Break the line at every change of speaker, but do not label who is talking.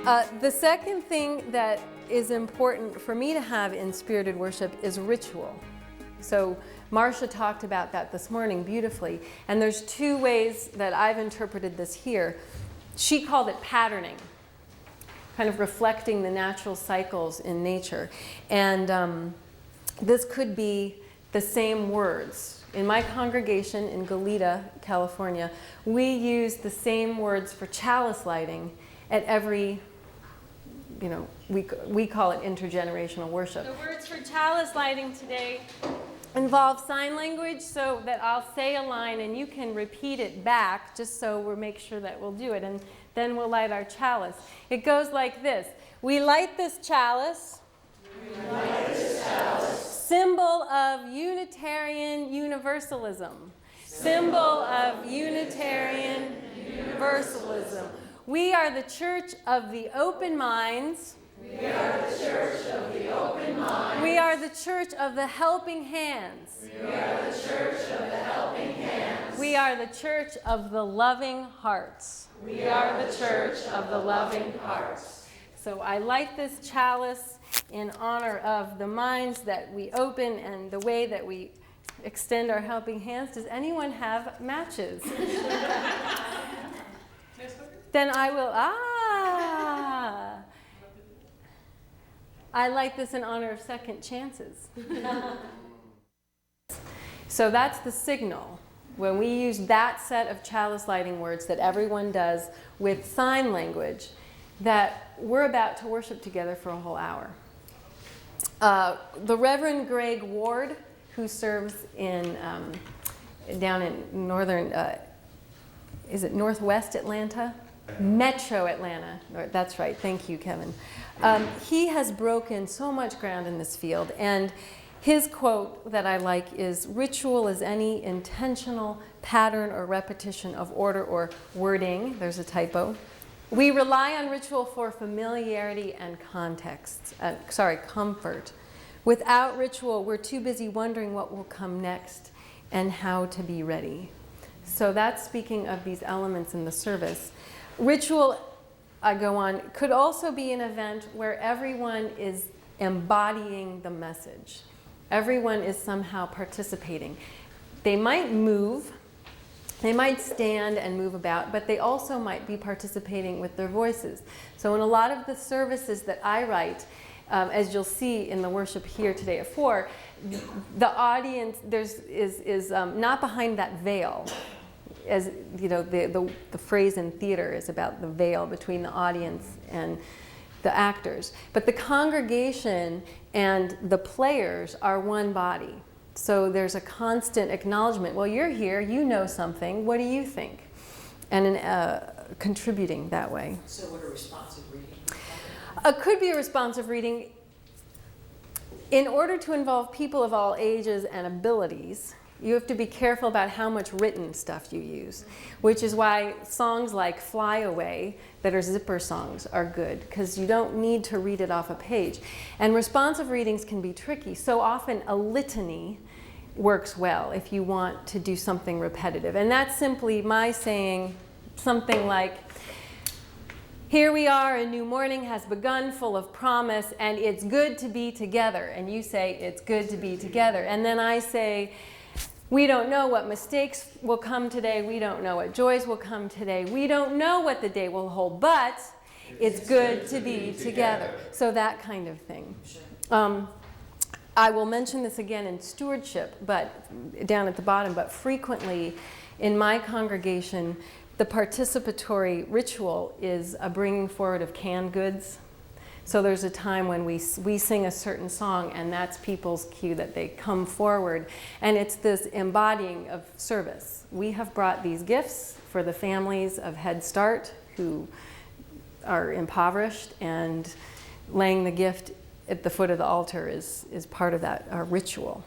The second thing that is important for me to have in spirited worship is ritual. So Marcia talked about that this morning beautifully, and there's two ways that I've interpreted this here. She called it patterning, kind of reflecting the natural cycles in nature. And this could be the same words. In my congregation in Goleta, California, we use the same words for chalice lighting at every, we call it intergenerational worship. The words for chalice lighting today involve sign language, so that I'll say a line and you can repeat it back, just so we'll make sure that we'll do it, and then we'll light our chalice. It goes like this. We light this chalice. We light this chalice. Symbol of Unitarian Universalism. Symbol of Unitarian Universalism. We are the church of the open minds. We are the church of the open minds. We are the church of the helping hands. We are the church of the helping hands. We are the church of the loving hearts. We are the church of the loving hearts. So I light this chalice in honor of the minds that we open and the way that we extend our helping hands. Does anyone have matches? Then I will, I light this in honor of second chances. So that's the signal. When we use that set of chalice lighting words that everyone does with sign language, that we're about to worship together for a whole hour. The Reverend Greg Ward, who serves in down in northern, is it Northwest Atlanta? Metro Atlanta. That's right. Thank you, Kevin. He has broken so much ground in this field, and his quote that I like is, "Ritual is any intentional pattern or repetition of order or wording." There's a typo. We rely on ritual for familiarity and context. Comfort. Without ritual, we're too busy wondering what will come next and how to be ready. So that's speaking of these elements in the service. Ritual, I go on, could also be an event where everyone is embodying the message. Everyone is somehow participating. They might move, they might stand and move about, but they also might be participating with their voices. So in a lot of the services that I write, as you'll see in the worship here today at 4, the audience is not behind that veil. As you know, the phrase in theater is about the veil between the audience and the actors. But the congregation and the players are one body. So there's a constant acknowledgement. Well, you're here, you know something, what do you think? And contributing that way.
So would a responsive reading?
Could be a responsive reading. In order to involve people of all ages and abilities, you have to be careful about how much written stuff you use, which is why songs like Fly Away, that are zipper songs, are good, because you don't need to read it off a page. And responsive readings can be tricky. So often a litany works well if you want to do something repetitive. And that's simply my saying something like, "Here we are, a new morning has begun, full of promise, and it's good to be together." And you say, "It's good to be together." And then I say, "We don't know what mistakes will come today. We don't know what joys will come today. We don't know what the day will hold, but it's good to be together." So that kind of thing. I will mention this again in stewardship, but down at the bottom, but frequently in my congregation, the participatory ritual is a bringing forward of canned goods. So there's a time when we sing a certain song, and that's people's cue that they come forward. And it's this embodying of service. We have brought these gifts for the families of Head Start who are impoverished, and laying the gift at the foot of the altar is part of that ritual.